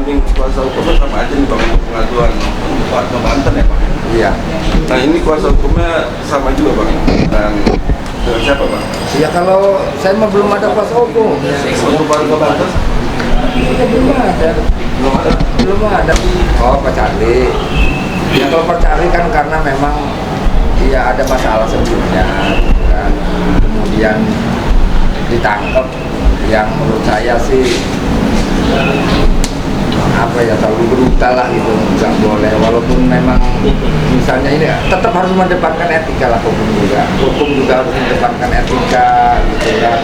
pendamping kuasa hukumnya sama aja nih Bang, untuk pengaduan untuk warga Banten ya Bang? Iya. Nah ini kuasa hukumnya sama juga Bang, dan dengan siapa Bang? Ya kalau saya mah belum ada kuasa hukum. Untuk warga Banten? Ya, belum ada. Belum ada? Belum ada. Oh, Pak Charlie. Ya kalau Pak Charlie kan karena memang ya ada masalah sebelumnya, kan. Kemudian ditangkap yang menurut saya sih apa ya, terlalu brutal lah gitu, nggak boleh. Walaupun memang misalnya ini tetap harus mendepankan etika lah, hukum juga harus mendepankan etika gitu kan,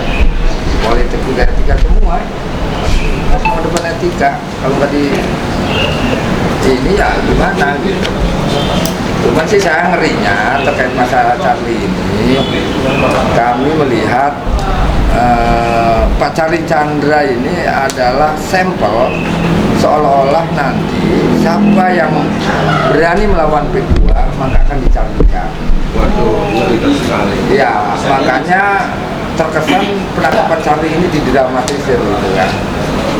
politik juga etika, semua harus mendepankan etika. Kalau nggak di ini ya gimana gitu. Cuman sih saya ngerinya terkait masalah Charlie ini, kami melihat Pak Charlie Chandra ini adalah sampel seolah-olah nanti siapa yang berani melawan P2 maka akan dicalonkan. Waduh, ngeri sekali. Ya, makanya terkesan penangkapan Charlie ini didramatisir gitu kan,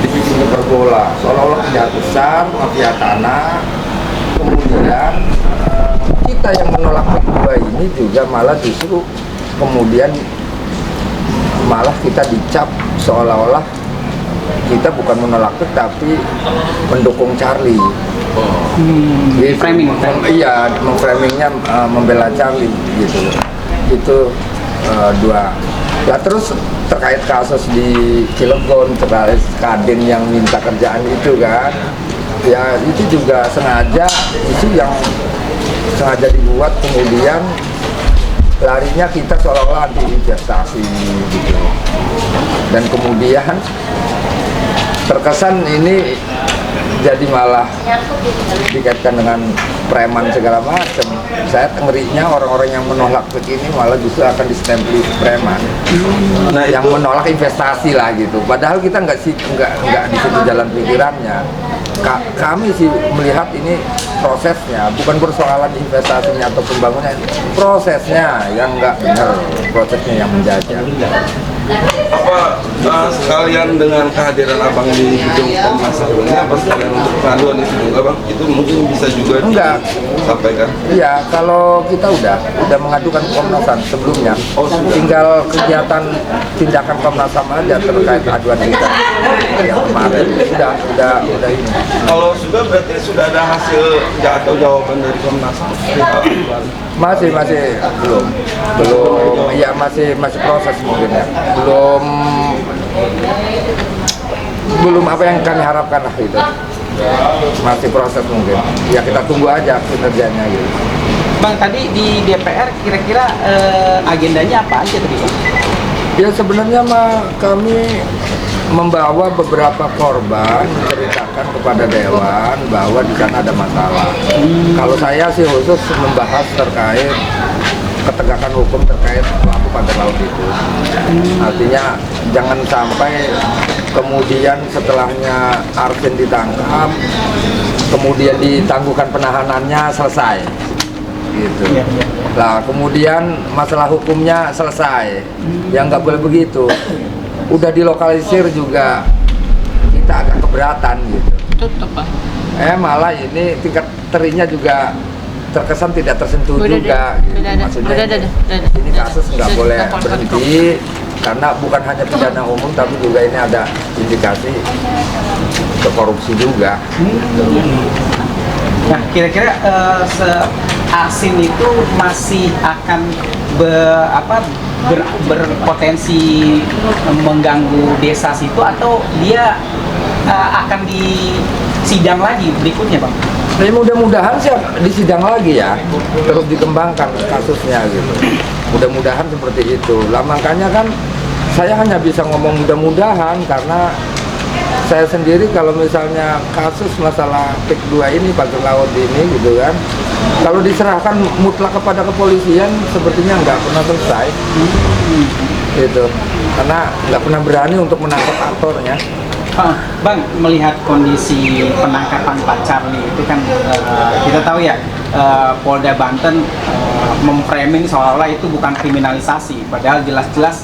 dibikin hiperbola, seolah-olah penjahat besar, mafia tanah. Kemudian kita yang menolak P2 ini juga malah justru kemudian malah kita dicap seolah-olah kita bukan menolak tapi mendukung Charlie. Gitu. Framing. Iya, memframingnya membela Charlie gitu. Itu dua. Ya terus terkait kasus di Cilegon, terkait Kadin yang minta kerjaan itu kan, ya itu juga sengaja, itu yang sengaja dibuat kemudian larinya kita seolah-olah anti investasi gitu, dan kemudian terkesan ini jadi malah dikaitkan dengan preman segala macam. Saya ngerinya orang-orang yang menolak begini malah justru akan distempeli preman. Nah, yang menolak investasi lah gitu. Padahal kita nggak di situ jalan pikirannya. Kami sih melihat ini prosesnya, bukan persoalan investasinya atau pembangunan, prosesnya yang nggak benar, prosesnya yang menjajah. Apa sekalian dengan kehadiran abang di gedung Komnas HAM ini, apa sekalian untuk pengaduan itu juga Bang? Itu mungkin bisa juga disampaikan? Iya, kalau kita udah mengadukan Komnas HAM sebelumnya, tinggal kegiatan tindakan Komnas HAM aja terkait aduan kita yang kemarin udah ini. Kalau sudah berarti sudah ada hasil atau jawaban dari Komnas HAM? Masih belum, ya masih proses mungkin ya, belum apa yang kami harapkan lah itu, masih proses mungkin, ya kita tunggu aja kinerjanya gitu. Bang, tadi di DPR kira-kira agendanya apa aja tadi Bang? Ya sebenarnya kami membawa beberapa korban menceritakan kepada Dewan bahwa di sana ada masalah. Kalau saya sih khusus membahas terkait ketegakan hukum terkait pelaku pagar laut itu. Artinya jangan sampai kemudian setelahnya Arvin ditangkap, kemudian ditangguhkan penahanannya selesai. Gitu. Nah, kemudian masalah hukumnya selesai. Ya nggak boleh begitu. Udah dilokalisir juga kita agak keberatan gitu. Tutup Bang. Malah ini tingkat terinya juga terkesan tidak tersentuh juga. Gitu. Maksudnya ini kasus nggak boleh berhenti karena bukan hanya pidana umum tapi juga ini ada indikasi ke korupsi juga. Nah, kira-kira Arsin itu masih akan berpotensi mengganggu desa situ atau dia akan disidang lagi berikutnya Bang? Nah, mudah-mudahan sih disidang lagi ya, terus dikembangkan kasusnya gitu. Mudah-mudahan seperti itu. Lah makanya kan saya hanya bisa ngomong mudah-mudahan karena saya sendiri kalau misalnya kasus masalah PIK2 ini, pagar laut ini gitu kan, kalau diserahkan mutlak kepada kepolisian sepertinya nggak pernah selesai gitu, karena nggak pernah berani untuk menangkap aktornya. Bang, melihat kondisi penangkapan Pak Charlie itu kan kita tahu ya, Polda Banten memframing seolah-olah itu bukan kriminalisasi, padahal jelas-jelas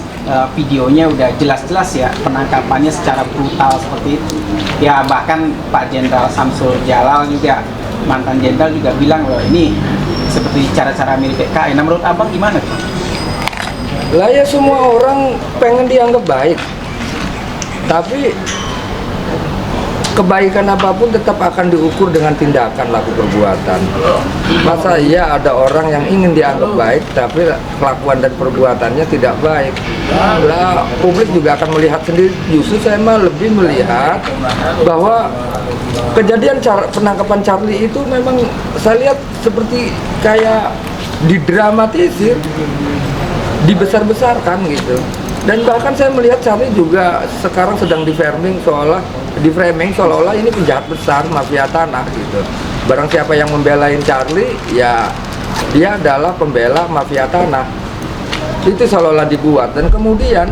videonya udah jelas-jelas ya penangkapannya secara brutal seperti itu. Ya bahkan Pak Jenderal Samsul Jalal juga, mantan jenderal juga bilang loh ini seperti cara-cara mirip PKI. Nah menurut abang gimana tuh? Lah ya semua orang pengen dianggap baik, tapi kebaikan apapun tetap akan diukur dengan tindakan, laku perbuatan. Masa iya ada orang yang ingin dianggap baik tapi kelakuan dan perbuatannya tidak baik? Lah publik juga akan melihat sendiri. Justru saya mah lebih melihat bahwa kejadian penangkapan Charlie itu memang saya lihat seperti kayak didramatisir, dibesar-besarkan gitu. Dan bahkan saya melihat Charlie juga sekarang sedang di-framing seolah-olah ini penjahat besar mafia tanah gitu. Barang siapa yang membelain Charlie, ya dia adalah pembela mafia tanah. Itu seolah-olah dibuat. Dan kemudian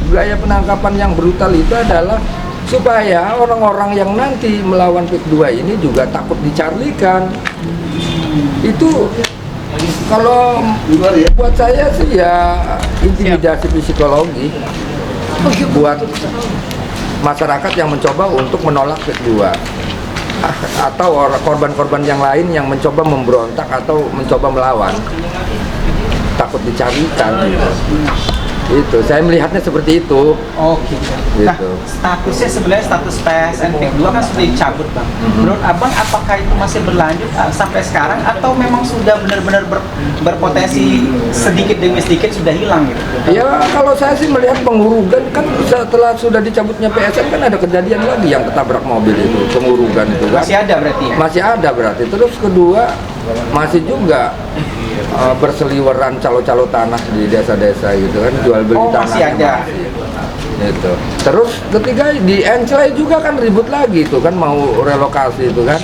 gaya penangkapan yang brutal itu adalah supaya orang-orang yang nanti melawan PIK 2 ini juga takut dicharlikan. Itu kalau buat saya sih ya intimidasi psikologi buat masyarakat yang mencoba untuk menolak PIK 2 atau korban-korban yang lain yang mencoba memberontak atau mencoba melawan, takut dicarikan gitu. Itu saya melihatnya seperti itu. Oh gitu. Nah, statusnya sebenarnya status PSN PIK 2 kan sudah dicabut bang. Menurut abang apakah itu masih berlanjut sampai sekarang atau memang sudah benar-benar berpotensi sedikit demi sedikit sudah hilang gitu? Ya kalau saya sih melihat pengurugan kan setelah sudah dicabutnya PSN kan ada kejadian lagi yang ketabrak mobil itu, pengurugan itu kan. Masih ada berarti ya? Masih ada berarti. Terus kedua masih juga berseliweran calo-calo tanah di desa-desa gitu kan, jual beli tanah masih ada gitu. Terus ketiga di Encle juga kan ribut lagi itu kan, mau relokasi itu kan,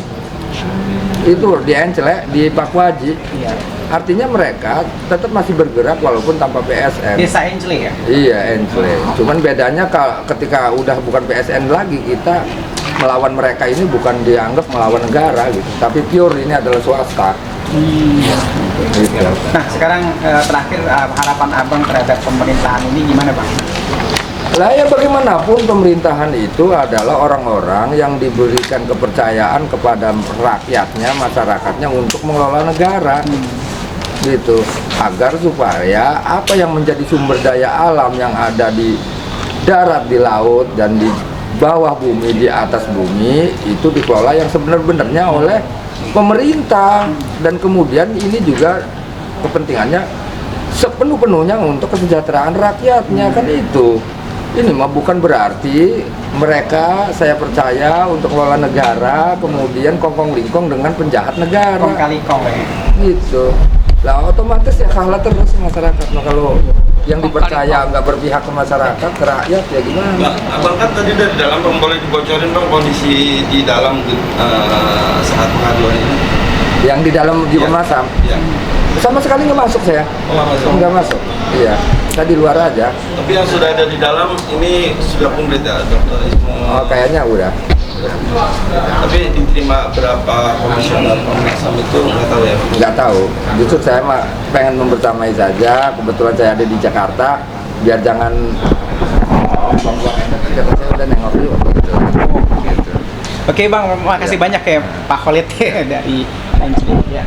itu di Encle di Pakwaji. Iya. Artinya mereka tetap masih bergerak walaupun tanpa PSN. Desa Encle ya? Iya Encle. Cuman bedanya ketika udah bukan PSN lagi, kita melawan mereka ini bukan dianggap melawan negara gitu, tapi pure ini adalah swasta. Gitu. Nah sekarang terakhir harapan abang terhadap pemerintahan ini gimana bang? Lah ya bagaimanapun pemerintahan itu adalah orang-orang yang diberikan kepercayaan kepada rakyatnya, masyarakatnya untuk mengelola negara. Gitu, agar supaya apa yang menjadi sumber daya alam yang ada di darat, di laut, dan di bawah bumi, di atas bumi itu dikelola yang sebenar-benarnya oleh pemerintah, dan kemudian ini juga kepentingannya sepenuh-penuhnya untuk kesejahteraan rakyatnya kan itu. Ini mah bukan berarti mereka, saya percaya, untuk mengelola negara kemudian kongkong-lingkong dengan penjahat negara. Kong kali kong ya. Gitu. Lah otomatis ya kalah terus masyarakat. Nah, kalau yang dipercaya nggak berpihak ke masyarakat, ke rakyat ya gimana? Nah, abang kan tadi dari dalam bang, boleh dibocorin bang kondisi di dalam saat pengaduan ini? Yang di dalam di Ya. Komnas HAM? Ya. Sama sekali nggak masuk saya. Oh, nggak masuk? Nggak masuk. Iya, saya di luar aja. Tapi yang sudah ada di dalam ini sudah komplit ya dokter Ismu? Oh, kayaknya udah. Tapi diterima berapa komisioner Komnas HAM itu nggak tahu ya? Nggak tahu. Justru saya mah pengen membersamai saja. Kebetulan saya ada di Jakarta, biar jangan kata saya udah nengok yuk gitu. Oke bang, makasih banyak ya Pak Khalid dari Encle ya.